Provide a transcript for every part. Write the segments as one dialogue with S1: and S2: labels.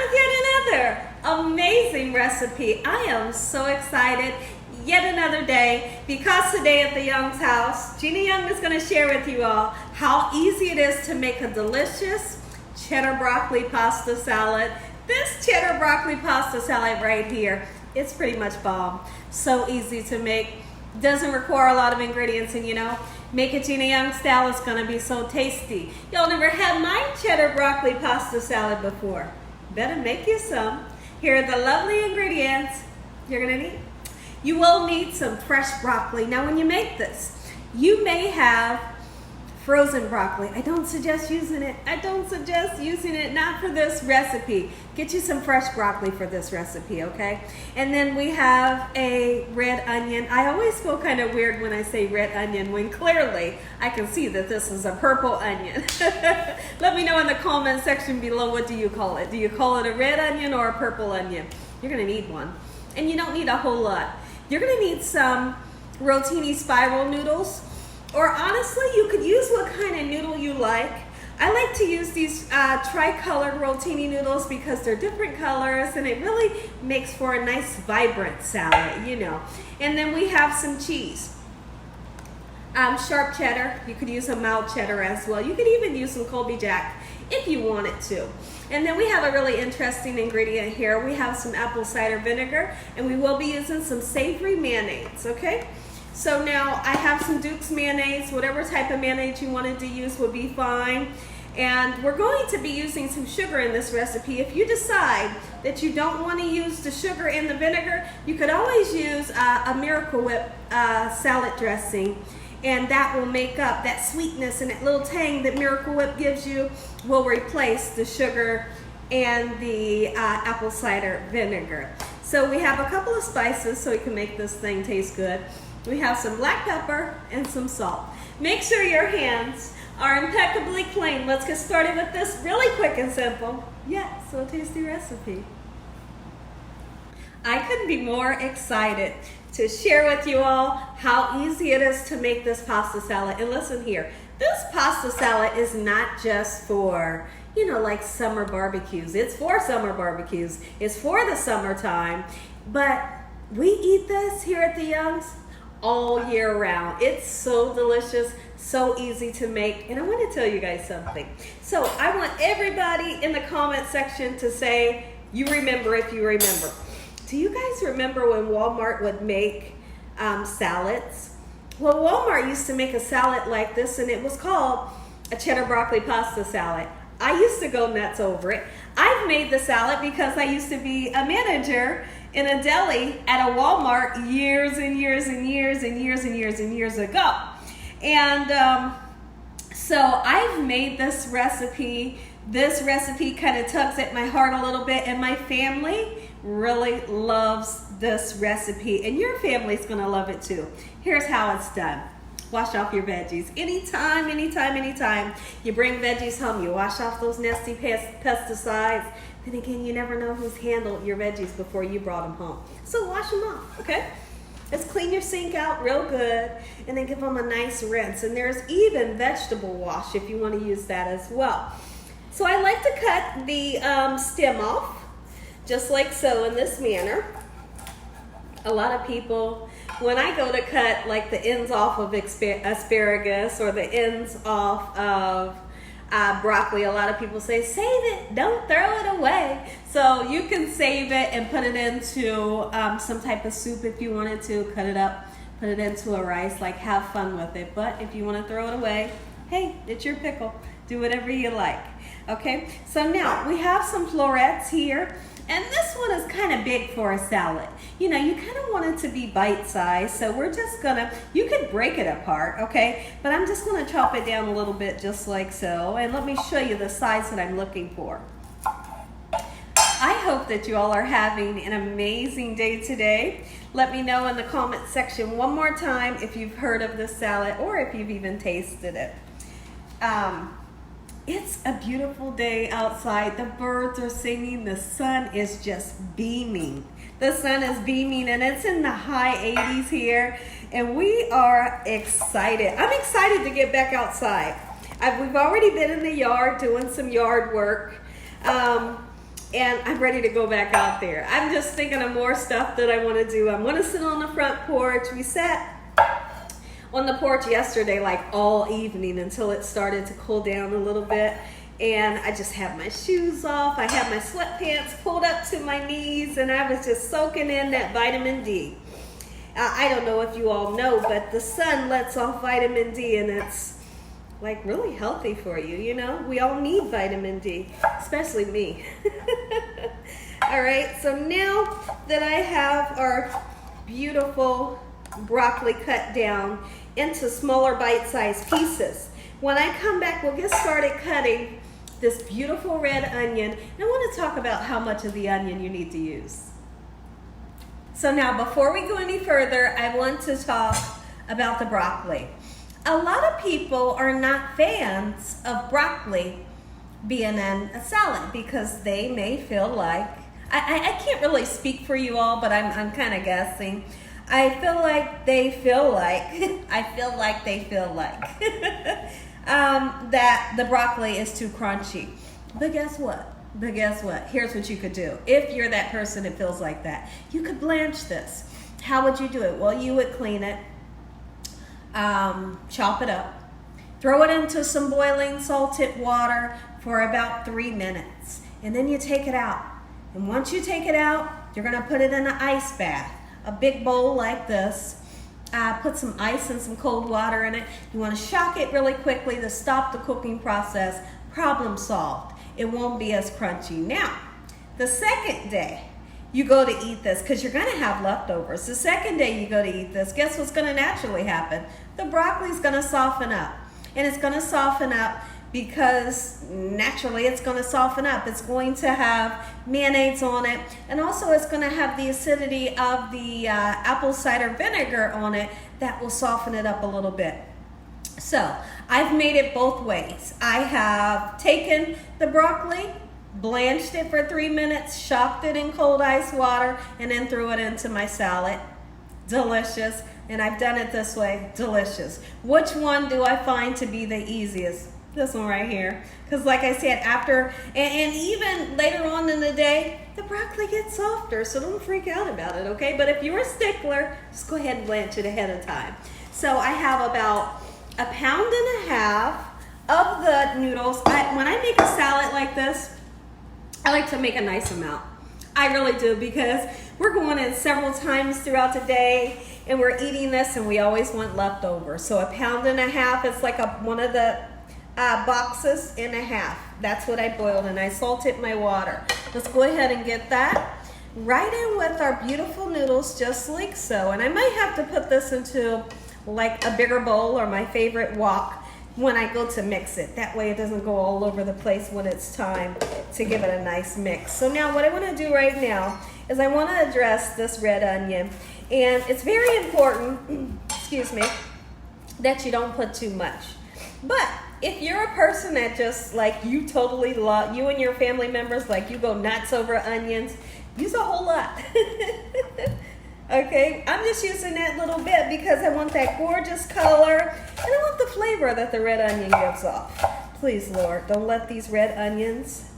S1: with yet another amazing recipe. I am so excited. Yet another day, because today at the Young's house, Gina Young is going to share with you all how easy it is to make a delicious cheddar broccoli pasta salad. This cheddar broccoli pasta salad right here, it's pretty much bomb. So easy to make. Doesn't require a lot of ingredients, and you know, make it Gina Young style, it's going to be so tasty. Y'all never had my cheddar broccoli pasta salad before. Better make you some. Here are the lovely ingredients you're going to need. You will need some fresh broccoli. Now when you make this, you may have frozen broccoli. I don't suggest using it. Not for this recipe. Get you some fresh broccoli for this recipe, okay? And then we have a red onion. I always feel kind of weird when I say red onion when clearly I can see that this is a purple onion. Let me know in the comment section below, what do you call it? Do you call it a red onion or a purple onion? You're gonna need one. And you don't need a whole lot. You're gonna need some rotini spiral noodles, or honestly, you could use what kind of noodle you like. I like to use these tri-colored rotini noodles because they're different colors and it really makes for a nice vibrant salad, you know. And then we have some cheese. Sharp cheddar, you could use a mild cheddar as well. You could even use some Colby Jack if you wanted to. And then we have a really interesting ingredient here. We have some apple cider vinegar, and we will be using some savory mayonnaise, okay? So now I have some Duke's mayonnaise. Whatever type of mayonnaise you wanted to use would be fine. And we're going to be using some sugar in this recipe. If you decide that you don't want to use the sugar and the vinegar, you could always use a Miracle Whip salad dressing. And that will make up that sweetness and that little tang that Miracle Whip gives you, will replace the sugar and the apple cider vinegar. So we have a couple of spices so we can make this thing taste good. We have some black pepper and some salt. Make sure your hands are impeccably clean. Let's get started with this really quick and simple, yet so tasty recipe. I couldn't be more excited to share with you all how easy it is to make this pasta salad. And listen here, this pasta salad is not just for, you know, like summer barbecues. It's for summer barbecues. It's for the summertime. But we eat this here at the Youngs all year round. It's so delicious, so easy to make. And I want to tell you guys something. So I want everybody in the comment section to say, you remember if you remember. Do you guys remember when Walmart would make salads? Well, Walmart used to make a salad like this, and it was called a cheddar broccoli pasta salad. I used to go nuts over it. I've made the salad because I used to be a manager in a deli at a Walmart years and years and years and years and years and years ago. And so I've made this recipe. This recipe kind of tugs at my heart a little bit, and my family really loves this recipe, and your family's gonna love it too. Here's how it's done. Wash off your veggies. Anytime you bring veggies home, you wash off those nasty pesticides. Then again, you never know who's handled your veggies before you brought them home. So wash them off, okay? Let's clean your sink out real good and then give them a nice rinse. And there's even vegetable wash if you want to use that as well. So I like to cut the stem off, just like so, in this manner. A lot of people, when I go to cut like the ends off of asparagus or the ends off of broccoli, a lot of people say, save it, don't throw it away. So you can save it and put it into some type of soup if you wanted to. Cut it up, put it into a rice, like have fun with it. But if you want to throw it away, hey, it's your pickle. Do whatever you like. Okay, so now we have some florets here. And this one is kind of big for a salad. You know, you kind of want it to be bite-sized, so we're just gonna, you could break it apart, okay? But I'm just gonna chop it down a little bit just like so, and let me show you the size that I'm looking for. I hope that you all are having an amazing day today. Let me know in the comment section one more time if you've heard of this salad or if you've even tasted it. It's a beautiful day outside. The birds are singing. The sun is just beaming. The sun is beaming, and it's in the high 80s here, and we are excited. I'm excited to get back outside. We've already been in the yard doing some yard work. and I'm ready to go back out there. I'm just thinking of more stuff that I want to do. I want to sit on the front porch. We sat on the porch yesterday like all evening until it started to cool down a little bit. And I just had my shoes off. I had my sweatpants pulled up to my knees, and I was just soaking in that vitamin D. I don't know if you all know, but the sun lets off vitamin D, and it's like really healthy for you, you know? We all need vitamin D, especially me. All right, so now that I have our beautiful broccoli cut down into smaller bite-sized pieces, when I come back, we'll get started cutting this beautiful red onion. And I want to talk about how much of the onion you need to use. So now, before we go any further, I want to talk about the broccoli. A lot of people are not fans of broccoli being in a salad because they may feel like, I can't really speak for you all, but I'm kind of guessing. I feel like they feel like that the broccoli is too crunchy. But guess what? Here's what you could do. If you're that person that feels like that, you could blanch this. How would you do it? Well, you would clean it, chop it up, throw it into some boiling salted water for about 3 minutes, and then you take it out. And once you take it out, you're gonna put it in an ice bath, a big bowl like this. Put some ice and some cold water in it. You want to shock it really quickly to stop the cooking process. Problem solved. It won't be as crunchy. Now, the second day you go to eat this, because you're going to have leftovers. The second day you go to eat this, guess what's going to naturally happen? The broccoli's going to soften up. And it's going to soften up because naturally it's going to soften up. It's going to have mayonnaise on it, and also it's going to have the acidity of the apple cider vinegar on it that will soften it up a little bit. So I've made it both ways. I have taken the broccoli, blanched it for 3 minutes, shocked it in cold ice water, and then threw it into my salad. Delicious. And I've done it this way. Delicious. Which one do I find to be the easiest? This one right here. Because like I said, after, and even later on in the day, the broccoli gets softer, so don't freak out about it, okay? But if you're a stickler, just go ahead and blanch it ahead of time. So I have about 1.5 pounds of the noodles. When I make a salad like this, I like to make a nice amount. I really do, because we're going in several times throughout the day, and we're eating this, and we always want leftovers. So 1.5 pounds, it's like one of the boxes and a half. That's what I boiled, and I salted my water. Let's go ahead and get that right in with our beautiful noodles, just like so. And I might have to put this into like a bigger bowl or my favorite wok when I go to mix it. That way it doesn't go all over the place when it's time to give it a nice mix. So now what I want to do right now is I want to address this red onion. And it's very important, excuse me, that you don't put too much. But if you're a person that just like you totally love, you and your family members, like you go nuts over onions, use a whole lot. Okay, I'm just using that little bit because I want that gorgeous color and I want the flavor that the red onion gives off. Please, Lord, don't let these red onions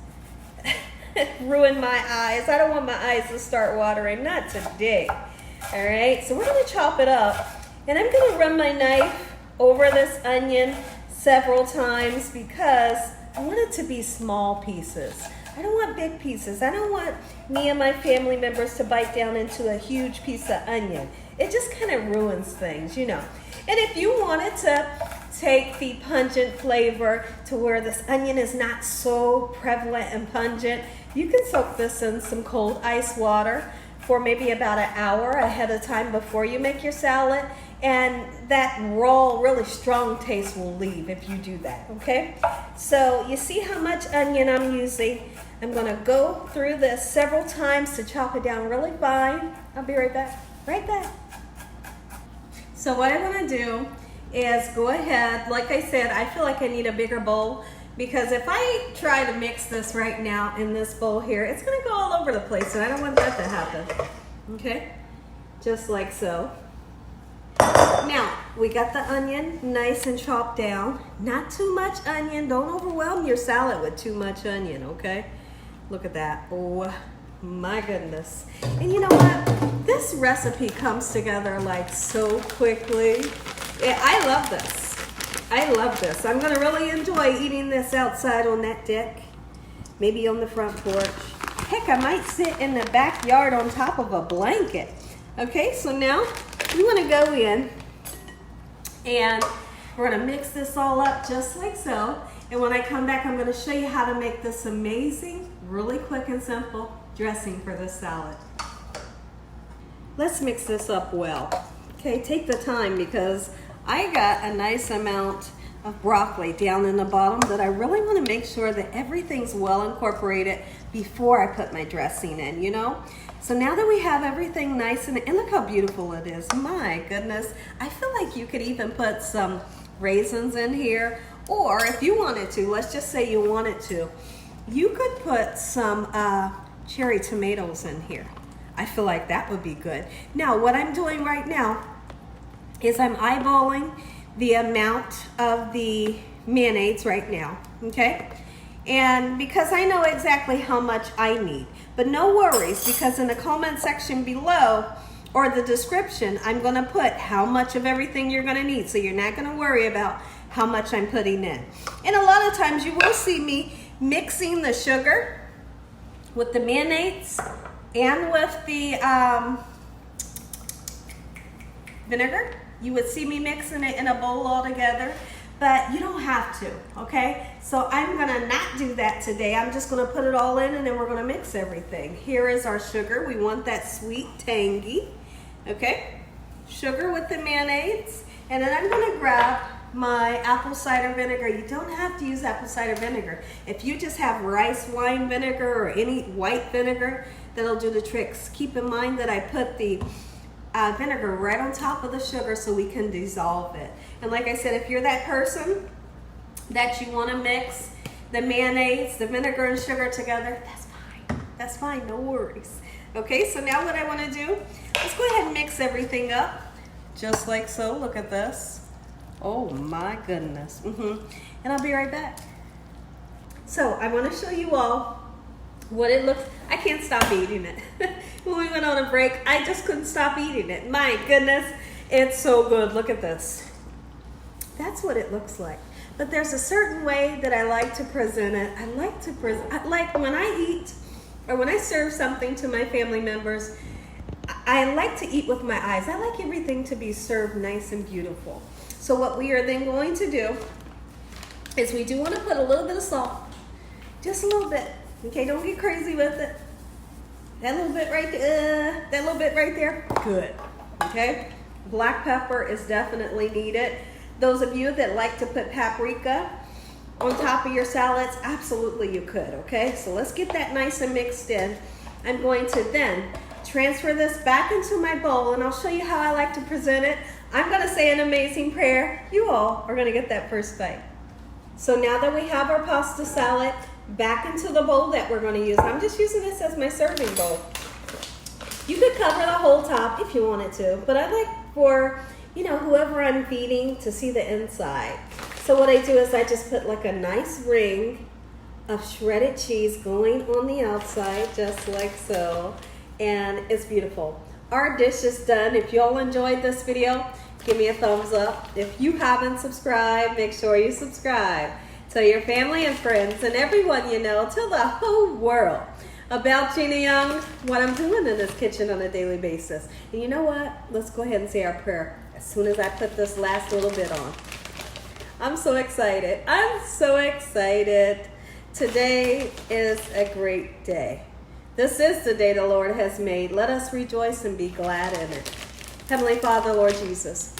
S1: ruin my eyes. I don't want my eyes to start watering, not today. All right, so we're gonna chop it up, and I'm gonna run my knife over this onion several times because I want it to be small pieces. I don't want big pieces. I don't want me and my family members to bite down into a huge piece of onion. It just kind of ruins things, you know. And if you wanted to take the pungent flavor to where this onion is not so prevalent and pungent, you can soak this in some cold ice water for maybe about an hour ahead of time before you make your salad. And that raw, really strong taste will leave if you do that, okay? So you see how much onion I'm using. I'm gonna go through this several times to chop it down really fine. I'll be right back, So what I wanna do is go ahead, like I said, I feel like I need a bigger bowl because if I try to mix this right now in this bowl here, it's gonna go all over the place and I don't want that to happen, okay? Just like so. Now, we got the onion nice and chopped down. Not too much onion. Don't overwhelm your salad with too much onion, okay? Look at that. Oh my goodness. And you know what? This recipe comes together like so quickly. Yeah, I love this. I love this. I'm gonna really enjoy eating this outside on that deck. Maybe on the front porch. Heck, I might sit in the backyard on top of a blanket. Okay, so now we want to go in and we're going to mix this all up just like so. And when I come back, I'm going to show you how to make this amazing, really quick and simple dressing for this salad. Let's mix this up well. Okay, take the time because I got a nice amount of broccoli down in the bottom that I really want to make sure that everything's well incorporated before I put my dressing in, you know? So now that we have everything nice and look how beautiful it is. My goodness. I feel like you could even put some raisins in here, or if you wanted to, let's just say you wanted to, you could put some cherry tomatoes in here. I feel like that would be good. Now, what I'm doing right now is I'm eyeballing the amount of the mayonnaise right now, okay? And because I know exactly how much I need, but no worries, because in the comment section below or the description, I'm gonna put how much of everything you're gonna need, so you're not gonna worry about how much I'm putting in. And a lot of times you will see me mixing the sugar with the mayonnaise and with the vinegar. You would see me mixing it in a bowl all together, but you don't have to, okay? So I'm gonna not do that today. I'm just gonna put it all in and then we're gonna mix everything. Here is our sugar. We want that sweet, tangy, okay? Sugar with the mayonnaise. And then I'm gonna grab my apple cider vinegar. You don't have to use apple cider vinegar. If you just have rice wine vinegar or any white vinegar, that'll do the tricks. Keep in mind that I put the vinegar right on top of the sugar so we can dissolve it. And like I said, if you're that person that you want to mix the mayonnaise, the vinegar and sugar together, that's fine. That's fine, no worries. Okay, so now what I want to do, let's go ahead and mix everything up just like so. Look at this. Oh my goodness. And I'll be right back. So I want to show you all what it looks. I can't stop eating it. When we went on a break, I just couldn't stop eating it. My goodness, it's so good. Look at this. That's what it looks like. But there's a certain way that I like to present it. I like when I eat or when I serve something to my family members, I like to eat with my eyes. I like everything to be served nice and beautiful. So what we are then going to do is we do want to put a little bit of salt, just a little bit. Okay, don't get crazy with it. That little bit right there, that little bit right there, good. Okay, black pepper is definitely needed. Those of you that like to put paprika on top of your salads, absolutely you could, okay? So let's get that nice and mixed in. I'm going to then transfer this back into my bowl and I'll show you how I like to present it. I'm gonna say an amazing prayer. You all are gonna get that first bite. So now that we have our pasta salad back into the bowl that we're going to use. I'm just using this as my serving bowl. You could cover the whole top if you wanted to, but I like for, you know, whoever I'm feeding to see the inside. So what I do is I just put like a nice ring of shredded cheese going on the outside, just like so, and it's beautiful. Our dish is done. If you all enjoyed this video, give me a thumbs up. If you haven't subscribed, make sure you subscribe. Tell your family and friends and everyone you know, tell the whole world about Gina Young, what I'm doing in this kitchen on a daily basis. And you know what? Let's go ahead and say our prayer as soon as I put this last little bit on. I'm so excited. I'm so excited. Today is a great day. This is the day the Lord has made. Let us rejoice and be glad in it. Heavenly Father, Lord Jesus,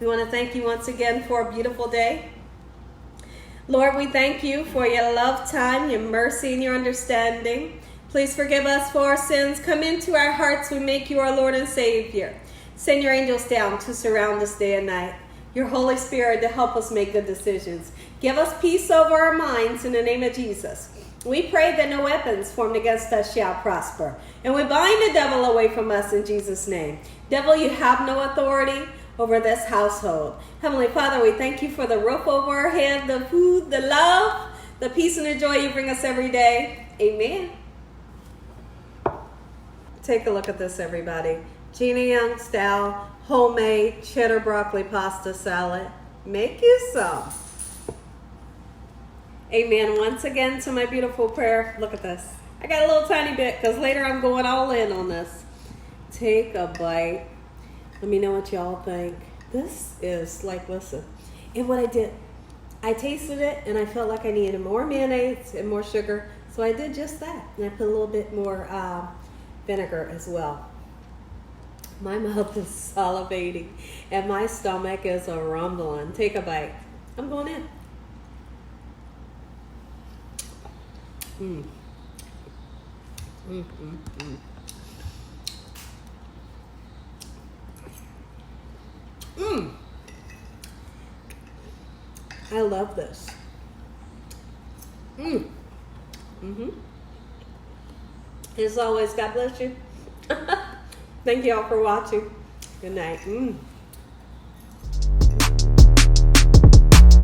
S1: we want to thank you once again for a beautiful day. Lord, we thank you for your love time, your mercy, and your understanding. Please forgive us for our sins. Come into our hearts. We make you our Lord and Savior. Send your angels down to surround us day and night. Your Holy Spirit to help us make good decisions. Give us peace over our minds in the name of Jesus. We pray that no weapons formed against us shall prosper. And we bind the devil away from us in Jesus' name. Devil, you have no authority over this household. Heavenly Father, we thank you for the roof over our head, the food, the love, the peace and the joy you bring us every day. Amen. Take a look at this, everybody. Gina Young style homemade cheddar broccoli pasta salad. Make you some. Amen. Once again to my beautiful prayer. Look at this. I got a little tiny bit because later I'm going all in on this. Take a bite. Let me know what y'all think. This is like, listen. And what I did, I tasted it and I felt like I needed more mayonnaise and more sugar. So I did just that. And I put a little bit more vinegar as well. My mouth is salivating and my stomach is a rumbling. Take a bite. I'm going in. Mm. Mm, mm, mm. Mm. I love this. Mm. Mm-hmm. As always, God bless you. Thank you all for watching. Good night. Mm.